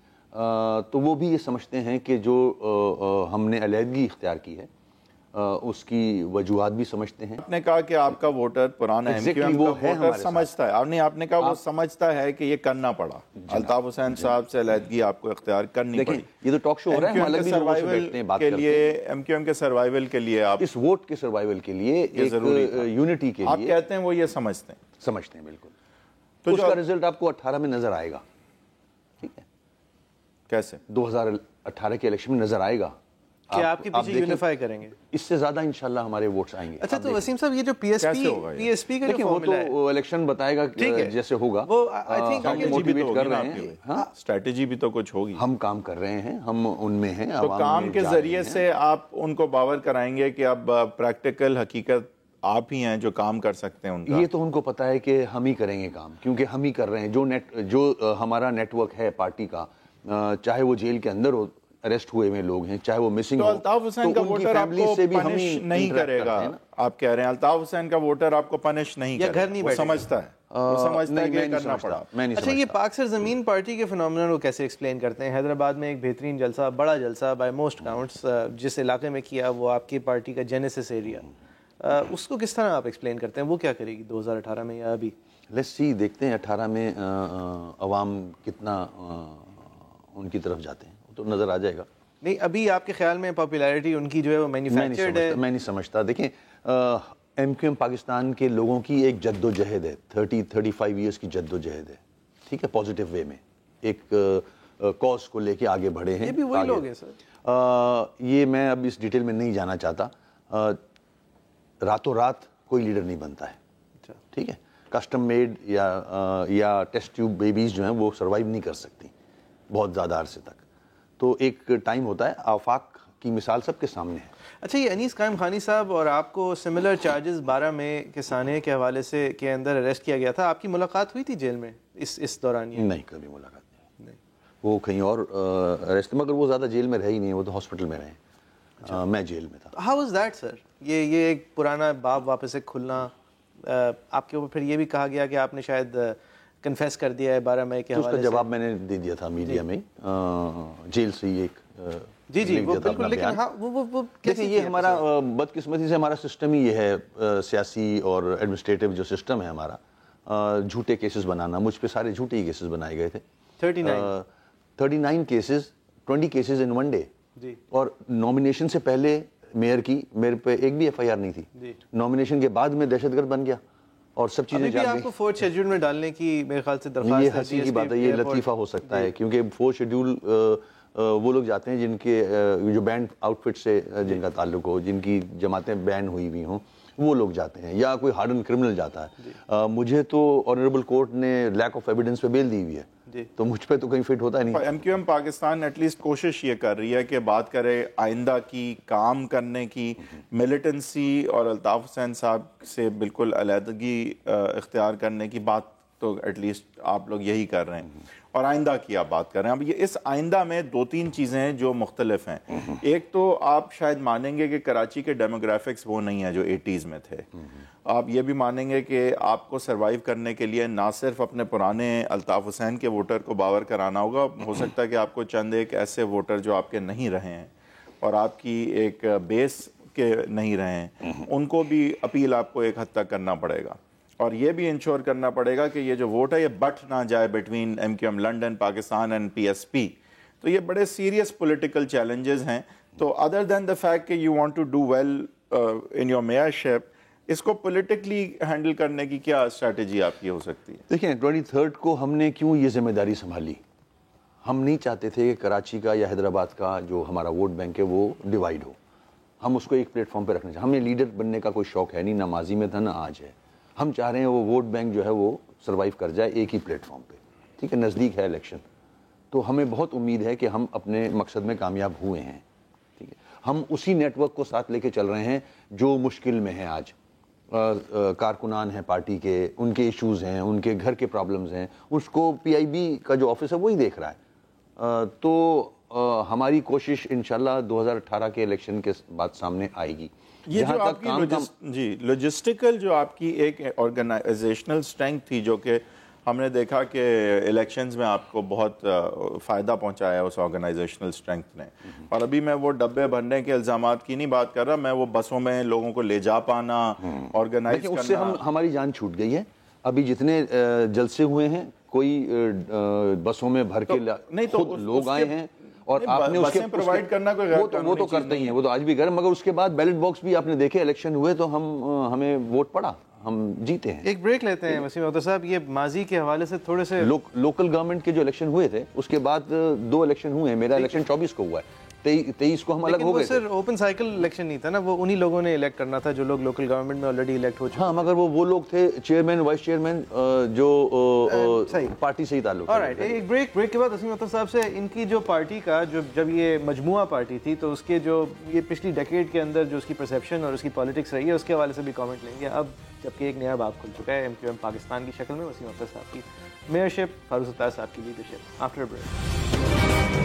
تو وہ بھی یہ سمجھتے ہیں کہ جو ہم نے علیحدگی اختیار کی ہے اس کی وجوہات بھی سمجھتے ہیں. آپ نے کہا کہ آپ کا ووٹر پرانا ایم کیو ایم کا ووٹر سمجھتا ہے, آپ نے کہا وہ سمجھتا ہے کہ یہ کرنا پڑا, الطاف حسین صاحب سے علیحدگی آپ کو اختیار کرنی پڑی. یہ تو ٹاک شو ہو رہا ہے, ہم الگ بھی لوگوں سے بیٹھتے ہیں, بات کرتے ہیں. ایم کیو ایم کے سروائیول کے لیے, آپ اس ووٹ کے سروائیول کے لیے, ایک یونٹی کے لیے آپ کہتے ہیں وہ یہ سمجھتے ہیں بالکل. تو اس کا رزلٹ آپ کو 18 میں نظر آئے گا, ٹھیک ہے, کیسے 2018 کے الیکشن میں نظر آئے گا کہ آپ کے پیچھے یونیفائی کریں گے. اس سے زیادہ انشاءاللہ ہمارے ووٹس آئیں گے. اچھا, تو وسیم صاحب یہ جو پی ایس پی کا جو فارمولا ہے, وہ تو الیکشن بتائے گا جیسے ہوگا, وہ آئی تھنک موٹیویٹ کر رہے ہیں. ہاں, اسٹریٹجی بھی تو کچھ ہوگی. ہم کام کر رہے ہیں, ہم ان میں ہیں. تو کام کے ذریعے سے آپ ان کو باور کرائیں گے کہ اب پریکٹیکل حقیقت آپ ہی ہیں جو کام کر سکتے ہیں ان کا. یہ تو ان کو پتا ہے کہ ہم ہی کریں گے کام, کیونکہ ہم ہی کر رہے ہیں. جو ہمارا نیٹ ورک ہے پارٹی کا, چاہے وہ جیل کے اندر ہو, اریسٹ ہوئے ہوئے لوگ ہیں, چاہے وہ مسنگ ہو, تو الطاف حسین کا ووٹر آپ کو پنش نہیں کرے گا. آپ کہہ رہے ہیں الطاف حسین کا ووٹر آپ کو پنش نہیں کرے گا, وہ سمجھتا ہے, وہ سمجھتا ہے کہ کرنا پڑا. اچھا, یہ پاک سر زمین پارٹی کے فنومینن کو کیسے ایکسپلین کرتے ہیں؟ حیدرآباد میں ایک بہترین جلسہ, بڑا جلسہ بائی موسٹ کاؤنٹس جس علاقے میں کیا وہ آپ کی پارٹی کا جینیسس ایریا, اس کو کس طرح آپ ایکسپلین کرتے ہیں؟ وہ کیا کرے گی 2018 میں یا ابھی؟ لیٹس سی, دیکھتے ہیں 18 میں عوام کتنا ان کی طرف جاتے ہیں, وہ تو نظر آ جائے گا. نہیں, ابھی آپ کے خیال میں پاپولیرٹی ان کی جو ہے وہ مینوفیکچرڈ ہے؟ میں نہیں سمجھتا. دیکھیں, ایم کیو ایم پاکستان کے لوگوں کی ایک جد و جہد ہے, 35 ایئرس کی جد و جہد ہے, ٹھیک ہے, پازیٹیو وے میں ایک کاز کو لے کے آگے بڑھے ہیں. یہ بھی وہی لوگ ہیں سر. یہ میں اب اس ڈیٹیل میں نہیں جانا چاہتا. راتوں رات کوئی لیڈر نہیں بنتا ہے, ٹھیک ہے, کسٹم میڈ یا ٹیسٹ ٹیوب بیبیز جو ہیں وہ سروائیو نہیں کر سکتی بہت زیادہ عرصے تک. تو ایک ٹائم ہوتا ہے, آفاق کی مثال سب کے سامنے ہے. اچھا, یہ انیس قائم خانی صاحب اور آپ کو سملر چارجز 12 میں کے سانحے کے حوالے سے کے اندر اریسٹ کیا گیا تھا, آپ کی ملاقات ہوئی تھی جیل میں اس دوران؟ نہیں, کبھی ملاقات نہیں. وہ کہیں اور اریسٹ, مگر وہ زیادہ جیل میں رہے ہی نہیں, وہ تو ہاسپٹل میں رہے. میں جیل میں تھا. How was that sir? یہ ایک پرانا باب واپس سے کھلنا, آپ کے اوپر پھر یہ بھی کہا گیا کہ آپ نے شاید کنفیس کر دیا ہے 12 مئی کے حوالے سے. اس کا جواب میں نے دے دیا تھا میڈیا میں, جیل سے ہی ایک جی وہ بالکل. لیکن ہاں وہ دیکھیں, یہ ہمارا بدقسمتی سے ہمارا سسٹم ہی یہ ہے, سیاسی اور ایڈمنسٹریٹو جو سسٹم ہے ہمارا, جھوٹے کیسز بنانا. مجھ پہ سارے جھوٹے ہی کیسز بنائے گئے تھے. 39 cases, 20 cases in one day. اور نامینیشن سے پہلے میئر کی میرے پہ ایک بھی ایف آئی آر نہیں تھی. نامینیشن کے بعد میں دہشت گرد بن گیا اور سب چیزیں جا گئی. آپ کو فورتھ شیڈول میں ڈالنے کی میرے خیال سے درخواست. یہ ہنسی کی بات ہے, یہ لطیفہ ہو سکتا ہے, کیونکہ فورتھ شیڈول وہ لوگ جاتے ہیں جن کے جو بینڈ آؤٹ فٹ سے جن کا تعلق ہو, جن کی جماعتیں بین ہوئی ہوئی ہوں, وہ لوگ جاتے ہیں, یا کوئی ہارڈن کرمنل جاتا ہے. مجھے تو آنریبل کورٹ نے لیک آف ایویڈنس پہ بیل دی ہوئی ہے, تو مجھ پہ تو کہیں فٹ ہوتا ہے نہیں. M Q M Pakistan at least کوشش یہ کر رہی ہے کہ بات کرے آئندہ کی, کام کرنے کی, ملیٹنسی اور الطاف حسین صاحب سے بالکل علیحدگی اختیار کرنے کی بات تو ایٹ لیسٹ آپ لوگ یہی کر رہے ہیں, اور آئندہ کی آپ بات کر رہے ہیں. اب یہ اس آئندہ میں 2-3 چیزیں ہیں جو مختلف ہیں. ایک تو آپ شاید مانیں گے کہ کراچی کے ڈیموگرافکس وہ نہیں ہیں جو 80s میں تھے. آپ یہ بھی مانیں گے کہ آپ کو سروائیو کرنے کے لیے نہ صرف اپنے پرانے الطاف حسین کے ووٹر کو باور کرانا ہوگا, ہو سکتا ہے کہ آپ کو چند ایک ایسے ووٹر جو آپ کے نہیں رہے ہیں اور آپ کی ایک بیس کے نہیں رہے ہیں, ان کو بھی اپیل آپ کو ایک حد تک کرنا پڑے گا. اور یہ بھی انشور کرنا پڑے گا کہ یہ جو ووٹ ہے یہ بٹ نہ جائے between M Q M London, Pakistan and P S P. تو یہ بڑے سیریس پولیٹیکل چیلنجز ہیں. تو ادر دین دا فیکٹ کہ you want to do well in your mayorship, اس کو پولیٹیکلی ہینڈل کرنے کی کیا اسٹریٹجی آپ کی ہو سکتی ہے؟ دیکھیں, 23 کو ہم نے کیوں یہ ذمہ داری سنبھالی؟ ہم نہیں چاہتے تھے کہ کراچی کا یا حیدرآباد کا جو ہمارا ووٹ بینک ہے وہ ڈیوائیڈ ہو. ہم اس کو ایک پلیٹ فارم پہ رکھنا چاہتے. ہمیں لیڈر بننے کا کوئی شوق ہے نہیں, نہ ماضی میں تھا نہ آج ہے. ہم چاہ رہے ہیں وہ ووٹ بینک جو ہے وہ سروائیو کر جائے ایک ہی پلیٹ فارم پہ. ٹھیک ہے, نزدیک ہے الیکشن, تو ہمیں بہت امید ہے کہ ہم اپنے مقصد میں کامیاب ہوئے ہیں. ٹھیک ہے, ہم اسی نیٹ ورک کو ساتھ لے کے چل رہے ہیں جو مشکل میں ہیں آج. کارکنان ہیں پارٹی کے, ان کے ایشوز ہیں, ان کے گھر کے پرابلمز ہیں, اس کو پی آئی بی کا جو آفس ہے وہی دیکھ رہا ہے. تو ہماری کوشش انشاءاللہ 2018 کے الیکشن کے بعد سامنے آئے گی. یہ جو آپ کی لوجسٹیکل جو آپ کی ایک آرگنائزیشنل اسٹرینتھ تھی, جو کہ ہم نے دیکھا کہ الیکشنز میں آپ کو بہت فائدہ پہنچایا اس آرگنائزیشنل اسٹرینتھ نے, اور ابھی میں وہ ڈبے بھرنے کے الزامات کی نہیں بات کر رہا, میں وہ بسوں میں لوگوں کو لے جا پانا, آرگنائز کرنا, اس سے ہماری جان چھوٹ گئی ہے. ابھی جتنے جلسے ہوئے ہیں کوئی بسوں میں بھر کے خود لوگ آئے ہیں, اور آپ نے اس کے پرووائڈ کرنا کوئی وہ تو کرتے ہی ہیں, وہ تو آج بھی کریں, مگر اس کے بعد بیلٹ باکس بھی آپ نے دیکھے, الیکشن ہوئے تو ہمیں ووٹ پڑا, ہم جیتے ہیں. ایک بریک لیتے ہیں وسیم اختر صاحب. یہ ماضی کے حوالے سے تھوڑے سے لوکل گورنمنٹ کے جو الیکشن ہوئے تھے اس کے بعد 2 الیکشن ہوئے ہیں. میرا الیکشن 24 کو ہوا ہے, 23 کو ہم الگ ہو گئے تھے. سر اوپن سائیکل الیکشن نہیں تھا نا, وہ انہی لوگوں نے الیکٹ کرنا تھا جو لوگ لوکل گورنمنٹ میں آلریڈی الیکٹ ہو چکے. ہاں, مگر وہ لوگ تھے چیئرمین وائس چیئرمین جو پارٹی سے ہی تعلق ہے. ایک بریک کے بعد وسیم اختر صاحب سے, ان کی جو پارٹی کا جب یہ مجموعہ پارٹی تھی تو اس کے جو یہ پچھلی ڈیکیڈ کے اندر جو اس کی پرسیپشن اور اس کی پالیٹکس رہی ہے اس کے حوالے سے بھی کامنٹ لیں گے. اب جبکہ ایک نیا باب کھل چکا ہے ایم کیو ایم پاکستان کی شکل میں, وسیم اختر صاحب کی میئرشپ, فاروق ستار صاحب کی leadership. After break.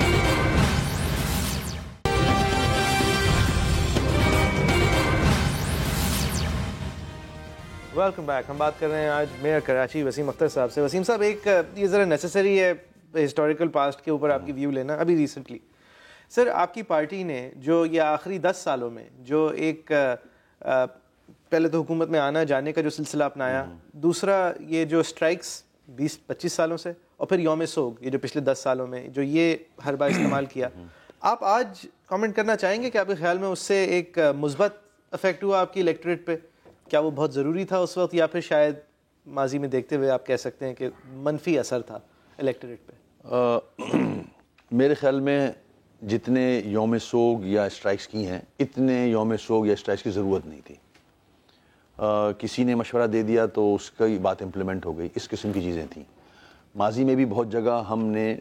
Welcome back. ہم بات کر رہے ہیں آج میئر کراچی وسیم اختر صاحب سے. وسیم صاحب, ایک یہ ذرا نیسیسری ہے ہسٹوریکل پاسٹ کے اوپر آپ کی ویو لینا. ابھی ریسنٹلی سر آپ کی پارٹی نے جو یہ آخری 10 سالوں میں جو ایک پہلے تو حکومت میں آنا جانے کا جو سلسلہ اپنایا, دوسرا یہ جو اسٹرائکس 20-25 سالوں سے, اور پھر یوم سوگ یہ جو پچھلے 10 سالوں میں جو یہ ہر بار استعمال کیا, آپ آج کامنٹ کرنا چاہیں گے کہ آپ کے خیال میں اس سے ایک مثبت افیکٹ ہوا آپ کی الیکٹریٹ پہ؟ کیا وہ بہت ضروری تھا اس وقت, یا پھر شاید ماضی میں دیکھتے ہوئے آپ کہہ سکتے ہیں کہ منفی اثر تھا الیکٹریٹ پہ؟ میرے خیال میں جتنے یوم سوگ یا اسٹرائکس کی ہیں, اتنے یوم سوگ یا اسٹرائکس کی ضرورت نہیں تھی. کسی نے مشورہ دے دیا تو اس کی بات امپلیمنٹ ہو گئی, اس قسم کی چیزیں تھیں. ماضی میں بھی بہت جگہ ہم نے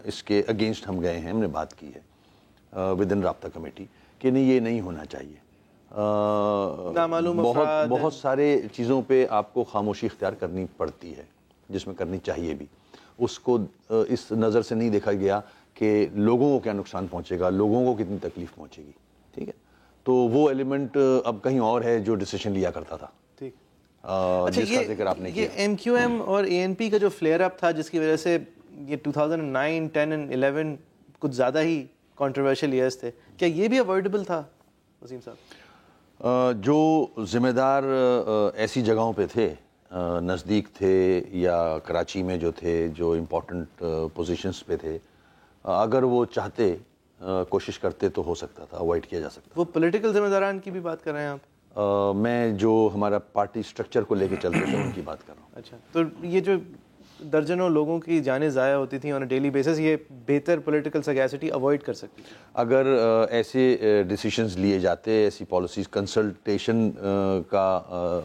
اس کے اگینسٹ ہم گئے ہیں, ہم نے بات کی ہے ودن رابطہ کمیٹی کہ نہیں, یہ نہیں ہونا چاہیے. بہت سارے چیزوں پہ آپ کو خاموشی اختیار کرنی پڑتی ہے, جس میں کرنی چاہیے بھی. اس کو اس نظر سے نہیں دیکھا گیا کہ لوگوں کو کیا نقصان پہنچے گا, لوگوں کو کتنی تکلیف پہنچے گی. ٹھیک ہے, تو وہ ایلیمنٹ اب کہیں اور ہے جو ڈیسیشن لیا کرتا تھا. ٹھیک, جس کا ذکر آپ نے کیا, یہ ایم کیو ایم اور اے این پی کا جو فلیئر اپ تھا, جس کی وجہ سے یہ 2009, 10 اور 11 کچھ زیادہ ہی کنٹروورشل ایئرس تھے, کیا یہ بھی اوائڈیبل تھا وسیم صاحب؟ جو ذمہ دار ایسی جگہوں پہ تھے, نزدیک تھے یا کراچی میں جو تھے, جو امپورٹنٹ پوزیشنز پہ تھے, اگر وہ چاہتے کوشش کرتے تو ہو سکتا تھا, اوائڈ کیا جا سکتا. وہ پولیٹیکل ذمہ داران کی بھی بات کر رہے ہیں آپ؟ میں جو ہمارا پارٹی سٹرکچر کو لے کے چلتے تھے ان کی بات کر رہا ہوں. اچھا, تو یہ جو درجنوں لوگوں کی جانیں ضائع ہوتی تھیں آن اے ڈیلی بیسس, یہ بہتر پولیٹیکل سگیسٹی اوائڈ کر سکتی تھی اگر ایسے ڈیسیشنز لیے جاتے, ایسی پالیسیز, کنسلٹیشن کا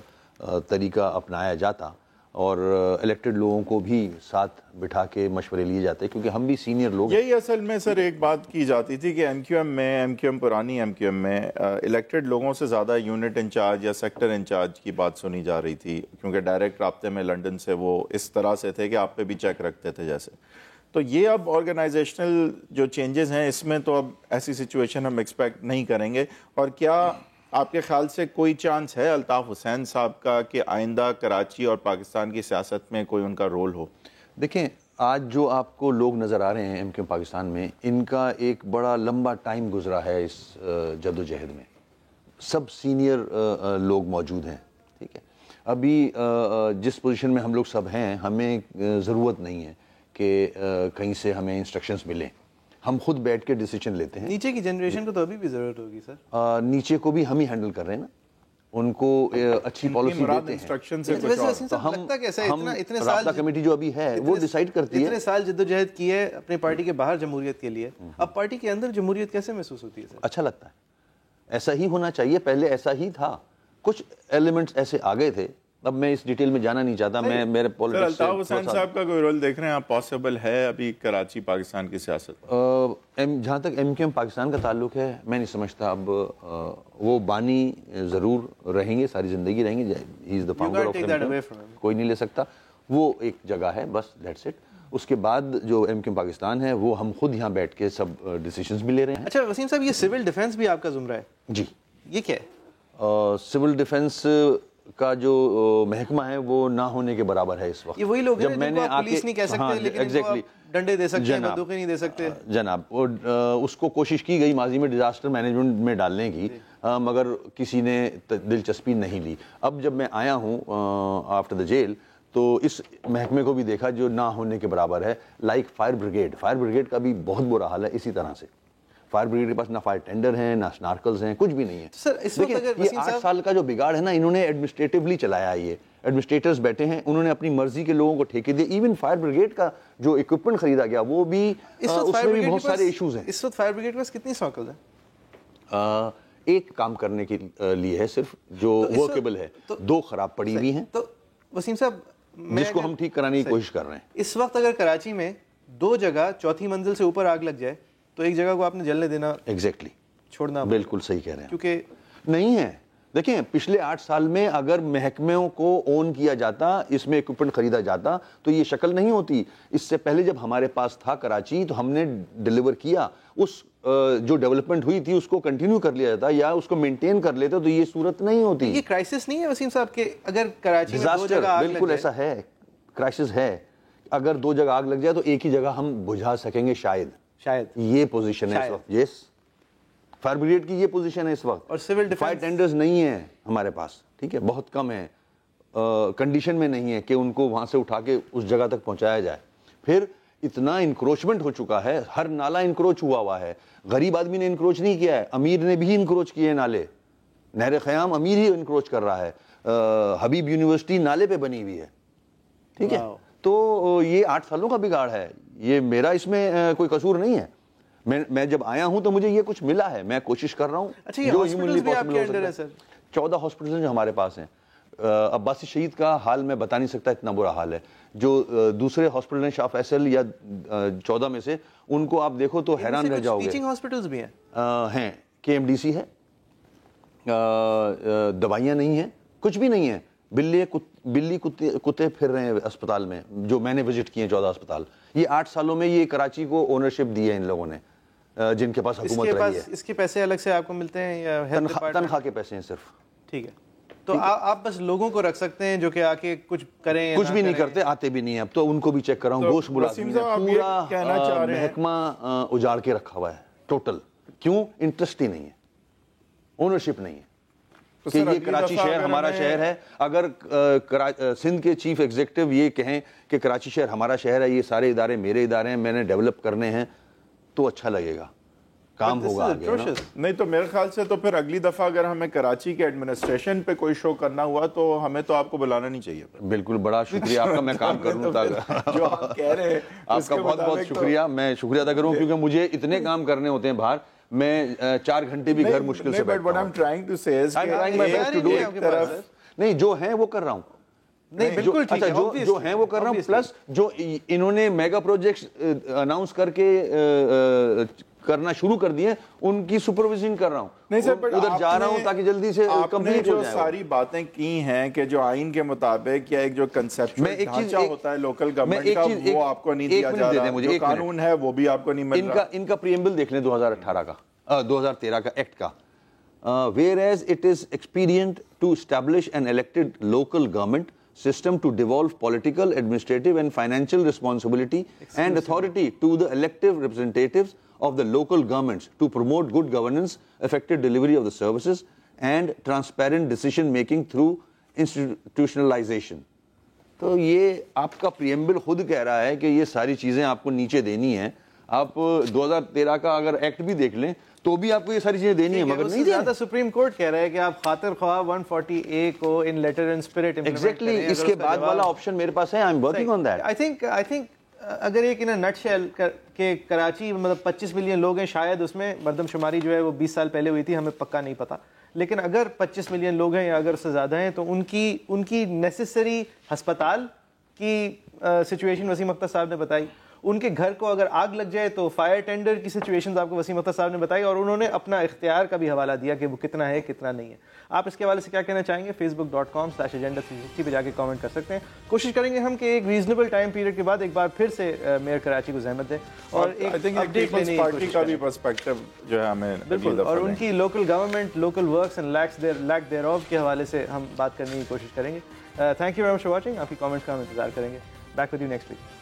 طریقہ اپنایا جاتا, اور الیکٹڈ لوگوں کو بھی ساتھ بٹھا کے مشورے لیے جاتے, کیونکہ ہم بھی سینئر لوگ. یہی اصل میں سر ایک بات کی جاتی تھی کہ ایم کیو ایم پرانی ایم کیو ایم میں الیکٹڈ لوگوں سے زیادہ یونٹ انچارج یا سیکٹر انچارج کی بات سنی جا رہی تھی, کیونکہ ڈائریکٹ رابطے میں لنڈن سے وہ اس طرح سے تھے کہ آپ پہ بھی چیک رکھتے تھے جیسے. تو یہ اب آرگنائزیشنل جو چینجز ہیں اس میں تو اب ایسی سچویشن ہم ایکسپیکٹ نہیں کریں گے. اور کیا آپ کے خیال سے کوئی چانس ہے الطاف حسین صاحب کا کہ آئندہ کراچی اور پاکستان کی سیاست میں کوئی ان کا رول ہو؟ دیکھیں, آج جو آپ کو لوگ نظر آ رہے ہیں ایم کیو پاکستان میں, ان کا ایک بڑا لمبا ٹائم گزرا ہے اس جدوجہد میں. سب سینئر لوگ موجود ہیں. ٹھیک ہے, ابھی جس پوزیشن میں ہم لوگ سب ہیں, ہمیں ضرورت نہیں ہے کہ کہیں سے ہمیں انسٹرکشنز ملیں, ہم خود بیٹھ کے ڈیسیجن لیتے ہیں. نیچے کی جنریشن کو تو ابھی بھی ضرورت ہوگی سر. نیچے کو بھی ہم ہی ہینڈل کر رہے ہیں نا, ان کو اچھی پالیسی دیتے ہیں. اتنے رابطہ کمیٹی جو ابھی ہے وہ ڈیسائیڈ کرتی ہے. اتنے سال جدوجہد کی ہے اپنے پارٹی کے باہر جمہوریت کے لیے, اب پارٹی کے اندر جمہوریت کیسے محسوس ہوتی ہے سر؟ اچھا لگتا ہے, ایسا ہی ہونا چاہیے, پہلے ایسا ہی تھا. کچھ ایلیمنٹس ایسے آ گئے تھے, اب میں اس ڈیٹیل میں جانا نہیں چاہتا, میں میرے سر الطاف حسین صاحب کا کوئی رول دیکھ رہے ہیں آپ پاسبل ہے ابھی کراچی پاکستان کی سیاست؟ جہاں تک ایم کیو ایم پاکستان کا تعلق ہے, میں نہیں سمجھتا اب وہ بانی ضرور رہیں گے, ساری زندگی رہیں گے, ہی از دا فاؤنڈر آف ایم, کوئی نہیں لے سکتا, وہ ایک جگہ ہے بس, دیٹس اٹ. اس کے بعد جو ایم کیو ایم پاکستان ہے وہ ہم خود یہاں بیٹھ کے سب ڈیسیشنز بھی لے رہے ہیں. اچھا وسیم صاحب, یہ سول ڈیفنس بھی آپ کا زمرہ ہے؟ جی. یہ کیا ہے؟ سول ڈیفنس کا جو محکمہ ہے وہ نہ ہونے کے برابر ہے اس وقت. یہ وہی لوگ ہیں جب میں نے پولیس نہیں کہہ سکتے لیکن ان کو ڈنڈے دے سکتے ہیں, بندوقیں نہیں دے سکتے. جناب, اس کو کوشش کی گئی ماضی میں ڈیزاسٹر مینجمنٹ میں ڈالنے کی, مگر کسی نے دلچسپی نہیں لی. اب جب میں آیا ہوں آفٹر دا جیل تو اس محکمے کو بھی دیکھا جو نہ ہونے کے برابر ہے. لائک فائر بریگیڈ کا بھی بہت برا حال ہے اسی طرح سے. فائر بریگیڈ کے پاس نہ فائر ٹینڈر ہیں, نہ سنارکلز ہیں, کچھ بھی نہیں ہے. سر اس وقت اگر یہ 8 سال کا جو بگاڑ ہے نا, انہوں نے ایڈمنسٹریٹولی چلایا. یہ ایڈمنسٹریٹرز بیٹھے ہیں, انہوں نے اپنی مرضی کے لوگوں کو ٹھیکے دیے. ایون فائر بریگیڈ کا جو اکوپمنٹ خریدا گیا وہ بھی, اس میں بھی بہت سارے ایشوز ہیں. اس وقت فائر بریگیڈ کے پاس کتنی سنارکلز ہیں؟ ایک کام کرنے کے لیے ہے صرف جو ورکیبل ہے, 2 خراب پڑی ہوئی ہیں. تو وسیم صاحب, جس کو ہم ٹھیک کرانے کی کوشش کر رہے ہیں. اس وقت اگر کراچی میں 2 جگہ چوتھی منزل سے اوپر آگ لگ جائے تو ایک جگہ کو آپ نے جلنے دینا, ایگزیکٹلی چھوڑنا, بالکل صحیح کہہ رہے ہیں, کیونکہ نہیں ہے. دیکھیں پچھلے 8 سال میں اگر محکموں کو اون کیا جاتا, اس میں اکوپمنٹ خریدا جاتا تو یہ شکل نہیں ہوتی. اس سے پہلے جب ہمارے پاس تھا کراچی تو ہم نے ڈیلیور کیا, اس جو ڈیولپمنٹ ہوئی تھی اس کو کنٹینیو کر لیا جاتا یا اس کو مینٹین کر لیتے تو یہ صورت نہیں ہوتی. یہ کرائسس نہیں ہے وسیم صاحب کہ اگر کراچی میں 2 جگہ آگ لگ جائے؟ بالکل ایسا ہے, کرائسس ہے. اگر 2 جگہ آگ لگ جائے تو ایک ہی جگہ ہم بجھا سکیں گے شاید. یہ پوزیشن ہے اس وقت. یس, فائر بریگیڈ کی یہ پوزیشن ہے اس وقت. اور سول ڈیفنس, فائر ٹینڈرز نہیں ہیں ہمارے پاس, ٹھیک ہے, بہت کم ہیں, کنڈیشن میں نہیں ہے کہ ان کو وہاں سے اٹھا کے اس جگہ تک پہنچایا جائے. پھر اتنا انکروچمنٹ ہو چکا ہے, ہر نالا انکروچ ہوا ہے. غریب آدمی نے انکروچ نہیں کیا ہے, امیر نے بھی انکروچ کیے نالے. نہر خیام امیر ہی انکروچ کر رہا ہے, حبیب یونیورسٹی نالے پہ بنی ہوئی ہے, ٹھیک ہے. تو یہ 8 سالوں کا بگاڑ ہے, یہ میرا اس میں کوئی قصور نہیں ہے. میں جب آیا ہوں تو مجھے یہ کچھ ملا ہے, میں کوشش کر رہا ہوں. اچھا, یہ ہاسپٹلز بھی آپ کے انڈر ہے سر؟ 14 ہاسپٹلز جو ہمارے پاس ہیں. عباسی شہید کا حال میں بتا نہیں سکتا, اتنا برا حال ہے. جو دوسرے ہاسپٹل ہیں شاہ فیصل یا 14 میں سے, ان کو آپ دیکھو تو حیران رہ جاؤ گے. ٹیچنگ ہاسپٹلز بھی ہیں, KMDC ہے, دوائیاں نہیں ہیں, کچھ بھی نہیں ہے. بلی کتے پھر رہے ہیں اسپتال میں, جو میں نے وزٹ کیے ہیں 14 اسپتال. یہ 8 سالوں میں یہ کراچی کو اونرشپ دی ہے ان لوگوں نے, جن کے پاس حکومت رہی ہے. اس کے پیسے الگ سے آپ کو ملتے ہیں یا تنخواہ کے پیسے ہیں صرف؟ ٹھیک ہے. تو آپ بس لوگوں کو رکھ سکتے ہیں جو کہ آ کے کچھ کریں, کچھ بھی نہیں کرتے, آتے بھی نہیں ہیں. اب تو ان کو بھی چیک کر رہا ہوں. گوشت ملازمین پورا محکمہ اجاڑ کے رکھا ہوا ہے ٹوٹل. کیوں؟ انٹرسٹ ہی نہیں ہے, اونرشپ نہیں ہے کہ یہ کراچی شہر ہمارا شہر ہے. اگر سندھ کے چیف ایگزیکٹو یہ کہیں کہ کراچی شہر ہمارا شہر ہے, یہ سارے ادارے میرے ادارے ہیں, میں نے ڈیولپ کرنے ہیں, تو اچھا لگے گا, کام ہوگا آگے. نہیں تو میرے خیال سے تو پھر اگلی دفعہ اگر ہمیں کراچی کے ایڈمنسٹریشن پہ کوئی شو کرنا ہوا تو ہمیں تو آپ کو بلانا نہیں چاہیے. بالکل, بڑا شکریہ آپ کا, میں کام کروں جو آپ کہہ رہے ہیں آپ کا بہت بہت شکریہ. میں شکریہ ادا کروں کیونکہ مجھے اتنے کام کرنے ہوتے ہیں باہر, میں 4 گھنٹے بھی گھر مشکل سے بیٹھتا ہوں. نہیں, جو ہیں وہ کر رہا ہوں. نہیں بالکل ٹھیک ہے, جو ہیں وہ کر رہا ہوں. پلس جو انہوں نے میگا پروجیکٹس اناؤنس کر کے کرنا شروع کر دیے, ان کی سپرویژن کر رہا ہوں. نہیں سر, ادھر جا رہا ہوں تاکہ جلدی سے کمپلیٹ ہو جائے. جو ساری باتیں کی ہیں کہ جو آئین کے مطابق یا ایک جو کنسیپچوئل ڈھانچہ ہوتا ہے لوکل گورنمنٹ کا, وہ آپ کو نہیں دیا جا رہا, جو قانون ہے وہ بھی آپ کو نہیں مل رہا. ان کا پریمبل دیکھ لیں 2018 کا, 2013 کا ایکٹ کا. Whereas it is expedient to establish an elected local government system to devolve political, administrative and financial responsibility and authority to the elective representatives of the local governments to promote good governance, effective delivery of the services and transparent decision making through institutionalization. تو یہ آپ کا preamble خود کہہ رہا ہے کہ یہ ساری چیزیں آپ کو نیچے دینی ہیں. آپ 2013 کا اگر ایکٹ بھی دیکھ لیں تو بھی آپ کو یہ ساری چیزیں دینی ہیں, مگر نہیں زیادہ. سپریم کورٹ کہہ رہا ہے کہ آپ خاطر خواہ 140A کو ان لیٹر اینڈ اسپرٹ امپلیمنٹ کریں. اس کے بعد والا آپشن میرے پاس ہے. I'm working on that. I think اگر ایک ان نٹ شیل کہ کراچی مطلب 25 ملین لوگ ہیں, شاید اس میں مردم شماری جو ہے وہ 20 سال پہلے ہوئی تھی, ہمیں پکا نہیں پتا, لیکن اگر 25 ملین لوگ ہیں یا اگر اس سے زیادہ ہیں تو ان کی نیسیسری ہسپتال کی سچویشن وسیم اختر صاحب نے بتائی. ان کے گھر کو اگر آگ لگ جائے تو فائر ٹینڈر کی سچویشنز آپ کو وسیم اختر صاحب نے بتائی, اور انہوں نے اپنا اختیار کا بھی حوالہ دیا کہ وہ کتنا ہے کتنا نہیں ہے. آپ اس کے حوالے سے کیا کہنا چاہیں گے؟ facebook.com/agenda360 پہ جا کے کامنٹ کر سکتے ہیں. کوشش کریں گے ہم کہ ایک ریزنیبل ٹائم پیریڈ کے بعد ایک بار پھر سے میئر کراچی کو زحمت دیں اور ایک اپڈیٹ لینے کی کوشش کا بھی پرسپیکٹو جو ہے ہمیں بالکل, اور ان کی local government, local works and like there of کے حوالے سے ہم بات کرنے کی کوشش کریں گے. Thank you very much for watching. آپ کی کامنٹس کا ہم انتظار کریں گے. Back with you next week.